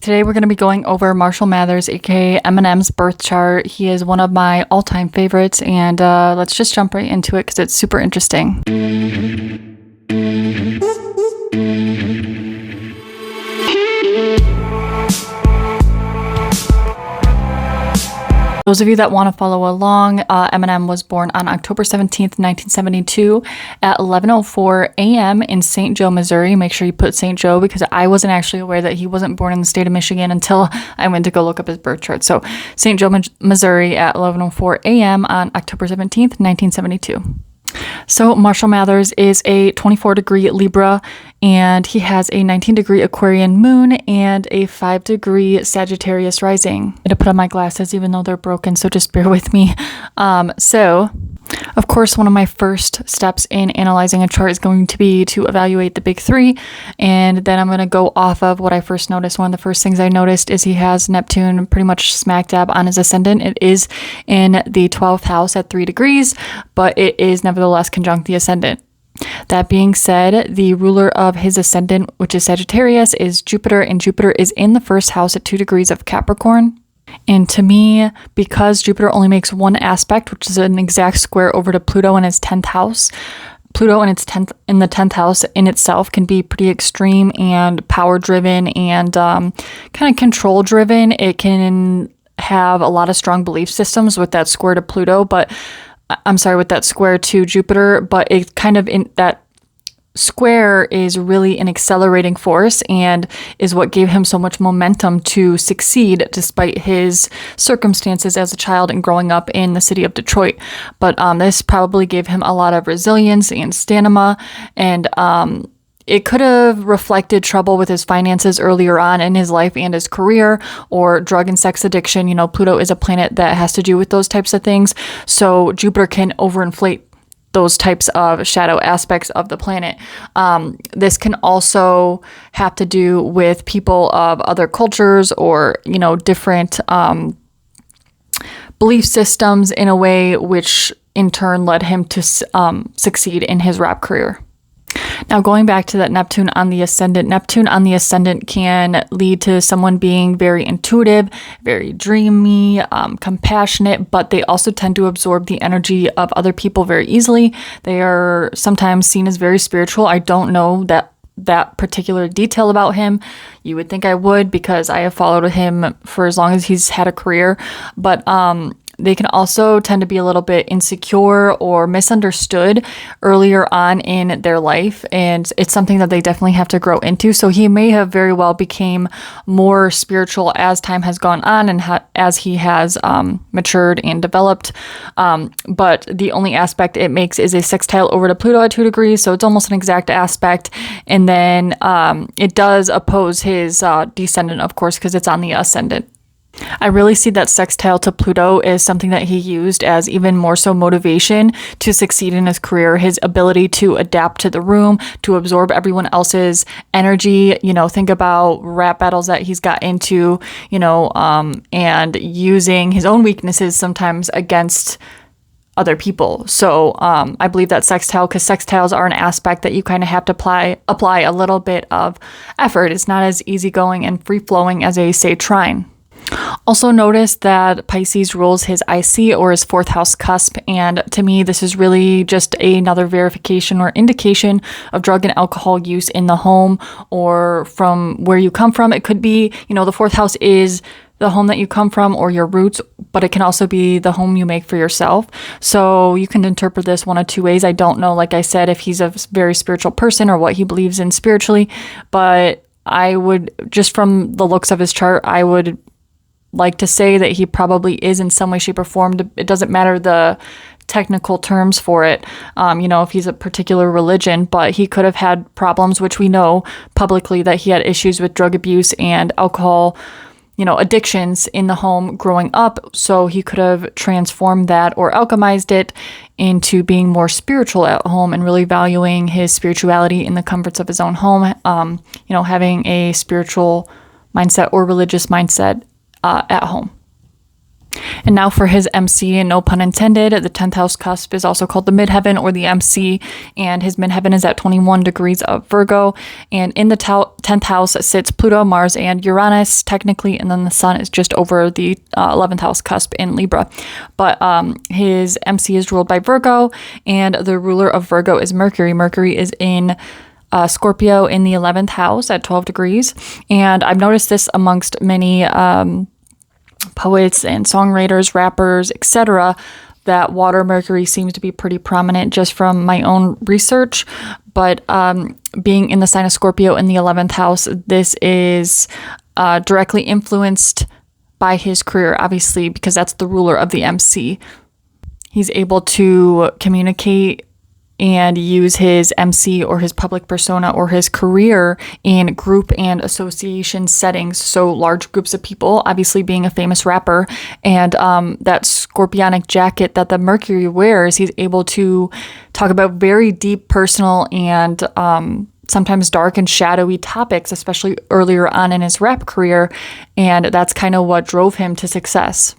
Today we're going to be going over Marshall Mathers, aka Eminem's birth chart. He is one of my all-time favorites, and let's just jump right into it because it's super interesting. Those of you that want to follow along, Eminem was born on October 17th, 1972 at 11:04 a.m. in St. Joe, Missouri. Make sure you put St. Joe because I wasn't actually aware that he wasn't born in the state of Michigan until I went to go look up his birth chart. So St. Joe, Missouri at 11:04 a.m. on October 17th, 1972. So Marshall Mathers is a 24-degree Libra, and he has a 19-degree Aquarian moon and a 5-degree Sagittarius rising. I had to put on my glasses even though they're broken, so just bear with me. Of course, one of my first steps in analyzing a chart is going to be to evaluate the big three, and then I'm going to go off of what I first noticed. One of the first things I noticed is he has Neptune pretty much smack dab on his ascendant. It is in the 12th house at 3 degrees, but it is nevertheless conjunct the ascendant. That being said, the ruler of his ascendant, which is Sagittarius, is Jupiter, and Jupiter is in the first house at 2 degrees of Capricorn. And to me, because Jupiter only makes one aspect, which is an exact square over to Pluto in its 10th house, Pluto in the 10th house in itself can be pretty extreme and power driven and kind of control driven. It can have a lot of strong belief systems with that square to Pluto, with that square to Jupiter, but it kind of in that square is really an accelerating force and is what gave him so much momentum to succeed despite his circumstances as a child and growing up in the city of Detroit. But this probably gave him a lot of resilience and stamina, and it could have reflected trouble with his finances earlier on in his life and his career, or drug and sex addiction. You know, Pluto is a planet that has to do with those types of things, so Jupiter can overinflate those types of shadow aspects of the planet. This can also have to do with people of other cultures or, different belief systems in a way which in turn led him to succeed in his rap career. Now, going back to that Neptune on the ascendant can lead to someone being very intuitive, very dreamy, compassionate, but they also tend to absorb the energy of other people very easily. They are sometimes seen as very spiritual. I don't know that particular detail about him. You would think I would because I have followed him for as long as he's had a career, but they can also tend to be a little bit insecure or misunderstood earlier on in their life, and it's something that they definitely have to grow into. So he may have very well became more spiritual as time has gone on and as he has matured and developed. But the only aspect it makes is a sextile over to Pluto at 2 degrees, so it's almost an exact aspect. And then it does oppose his descendant, of course, because it's on the ascendant. I really see that sextile to Pluto is something that he used as even more so motivation to succeed in his career. His ability to adapt to the room, to absorb everyone else's energy. Think about rap battles that he's got into, and using his own weaknesses sometimes against other people. So I believe that sextile, because sextiles are an aspect that you kind of have to apply a little bit of effort. It's not as easygoing and free-flowing as a, say, trine. Also notice that Pisces rules his IC, or his 4th house cusp, and to me this is really just another verification or indication of drug and alcohol use in the home or from where you come from. It could be, the 4th house is the home that you come from or your roots, but it can also be the home you make for yourself. So you can interpret this one of two ways. I don't know, like I said, if he's a very spiritual person or what he believes in spiritually, but I would, just from the looks of his chart, I would like to say that he probably is in some way, shape, or form. It doesn't matter the technical terms for it, if he's a particular religion, but he could have had problems, which we know publicly that he had issues with drug abuse and alcohol, addictions in the home growing up. So he could have transformed that or alchemized it into being more spiritual at home and really valuing his spirituality in the comforts of his own home, having a spiritual mindset or religious mindset at home. And now for his MC, and no pun intended, the 10th house cusp is also called the midheaven or the MC, and his midheaven is at 21 degrees of Virgo. And in the 10th house sits Pluto, Mars, and Uranus, technically, and then the sun is just over the 11th house cusp in Libra. But his MC is ruled by Virgo, and the ruler of Virgo is Mercury. Mercury is in Scorpio in the 11th house at 12 degrees. And I've noticed this amongst many poets and songwriters, rappers, etc., that water Mercury seems to be pretty prominent just from my own research. But being in the sign of Scorpio in the 11th house, this is directly influenced by his career, obviously, because that's the ruler of the MC. He's able to communicate and use his MC or his public persona or his career in group and association settings. So large groups of people, obviously being a famous rapper, and that scorpionic jacket that the Mercury wears, he's able to talk about very deep personal and sometimes dark and shadowy topics, especially earlier on in his rap career. And that's kind of what drove him to success.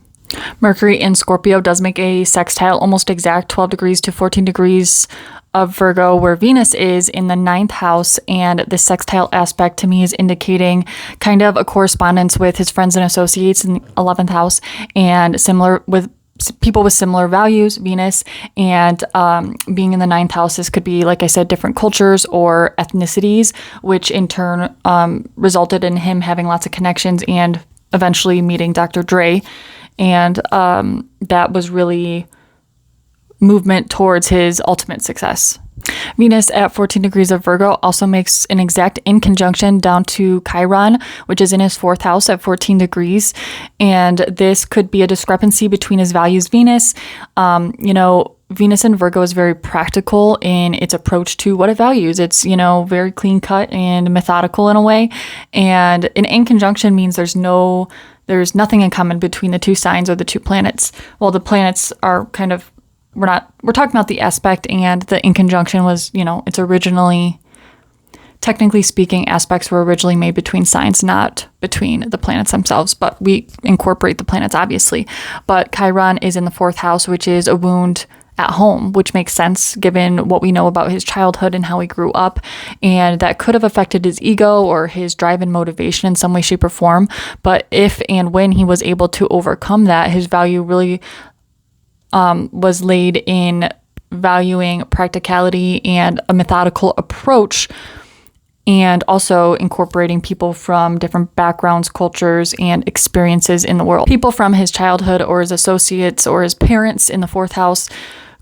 Mercury in Scorpio does make a sextile, almost exact 12 degrees to 14 degrees of Virgo, where Venus is in the 9th house. And this sextile aspect to me is indicating kind of a correspondence with his friends and associates in the 11th house, and similar with people with similar values, Venus, and being in the 9th house, this could be, like I said, different cultures or ethnicities, which in turn resulted in him having lots of connections and eventually meeting Dr. Dre. And that was really movement towards his ultimate success. Venus at 14 degrees of Virgo also makes an exact in conjunction down to Chiron, which is in his 4th house at 14 degrees. And this could be a discrepancy between his values, Venus. Venus in Virgo is very practical in its approach to what it values. It's, very clean cut and methodical in a way. And an in conjunction means there's nothing in common between the two signs or the two planets. Well, the planets are kind of, we're talking about the aspect, and the in conjunction was, it's originally, technically speaking, aspects were originally made between signs, not between the planets themselves, but we incorporate the planets, obviously. But Chiron is in the 4th house, which is a wound at home, which makes sense given what we know about his childhood and how he grew up, and that could have affected his ego or his drive and motivation in some way, shape, or form. But if and when he was able to overcome that, his value really was laid in valuing practicality and a methodical approach, and also incorporating people from different backgrounds, cultures, and experiences in the world. People from his childhood or his associates or his parents in the 4th house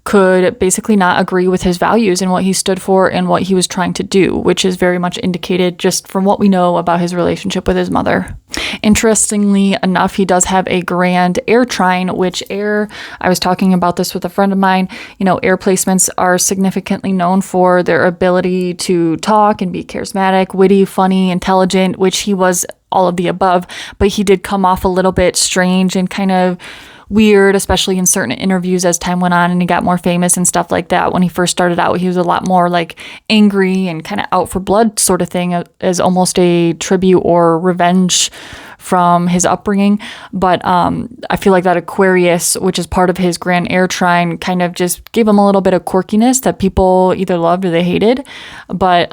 could basically not agree with his values and what he stood for and what he was trying to do, which is very much indicated just from what we know about his relationship with his mother. Interestingly enough, he does have a grand air trine, which I was talking about this with a friend of mine, air placements are significantly known for their ability to talk and be charismatic, witty, funny, intelligent, which he was all of the above, but he did come off a little bit strange and kind of weird, especially in certain interviews as time went on and he got more famous and stuff like that. When he first started out, he was a lot more like angry and kind of out for blood sort of thing, as almost a tribute or revenge from his upbringing. But I feel like that Aquarius, which is part of his grand air trine, kind of just gave him a little bit of quirkiness that people either loved or they hated. But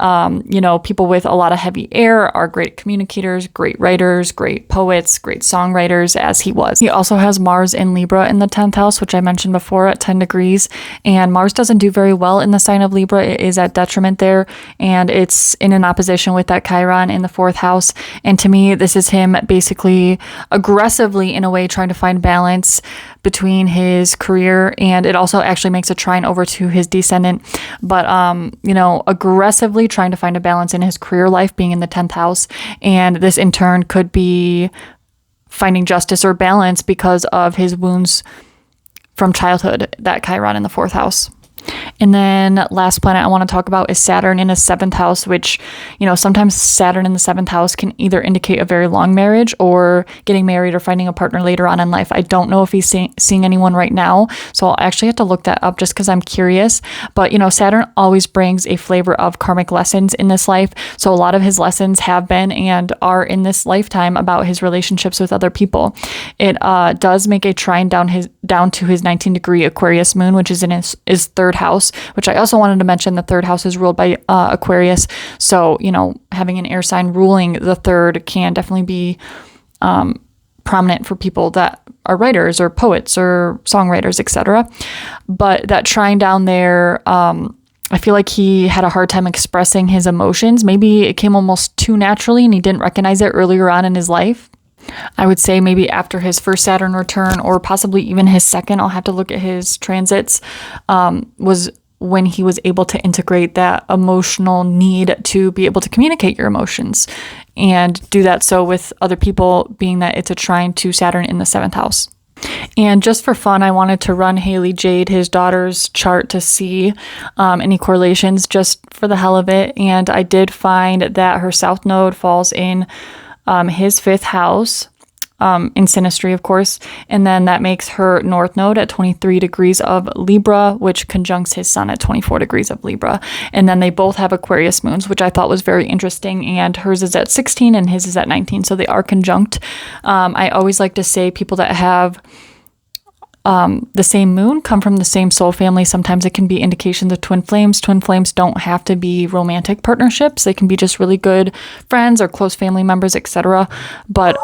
people with a lot of heavy air are great communicators, great writers, great poets, great songwriters, as he was. He also has Mars in Libra in the 10th house, which I mentioned before, at 10 degrees. And Mars doesn't do very well in the sign of Libra. It is at detriment there, and it's in an opposition with that Chiron in the 4th house. And to me, this is him basically aggressively, in a way, trying to find balance between his career, and it also actually makes a trine over to his descendant, but aggressively trying to find a balance in his career life, being in the 10th house. And this in turn could be finding justice or balance because of his wounds from childhood, that Chiron in the 4th house. And then last planet I want to talk about is Saturn in a 7th house, which, sometimes Saturn in the 7th house can either indicate a very long marriage or getting married or finding a partner later on in life. I don't know if he's seeing anyone right now, so I'll actually have to look that up just because I'm curious. But, Saturn always brings a flavor of karmic lessons in this life. So a lot of his lessons have been and are in this lifetime about his relationships with other people. It does make a trine down to his 19-degree Aquarius moon, which is in his 3rd house, which I also wanted to mention. The 3rd house is ruled by Aquarius. So, having an air sign ruling the 3rd can definitely be prominent for people that are writers or poets or songwriters, etc. But that trine down there, I feel like he had a hard time expressing his emotions. Maybe it came almost too naturally and he didn't recognize it earlier on in his life. I would say maybe after his first Saturn return, or possibly even his second, I'll have to look at his transits, was when he was able to integrate that emotional need to be able to communicate your emotions and do that so with other people, being that it's a trine to Saturn in the 7th house. And just for fun, I wanted to run Haley Jade, his daughter's chart, to see any correlations just for the hell of it. And I did find that her South Node falls in his 5th house, in Synastry, of course, and then that makes her North Node at 23 degrees of Libra, which conjuncts his Sun at 24 degrees of Libra. And then they both have Aquarius moons, which I thought was very interesting, and hers is at 16 and his is at 19, so they are conjunct. I always like to say people that have the same moon come from the same soul family. Sometimes it can be indications of twin flames. Twin flames don't have to be romantic partnerships. They can be just really good friends or close family members, etc. But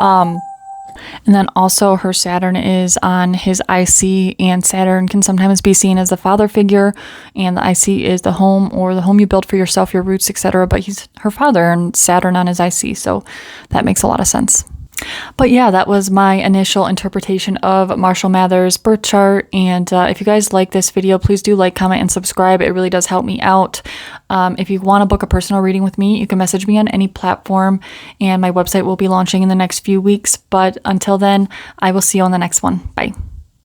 and then also her Saturn is on his IC, and Saturn can sometimes be seen as the father figure, and the IC is the home, or the home you build for yourself, your roots, etc. But he's her father and Saturn on his IC, so that makes a lot of sense. But yeah, that was my initial interpretation of Marshall Mathers' birth chart. And if you guys like this video, please do like, comment, and subscribe. It really does help me out. If you want to book a personal reading with me, you can message me on any platform, and my website will be launching in the next few weeks. But until then, I will see you on the next one. Bye.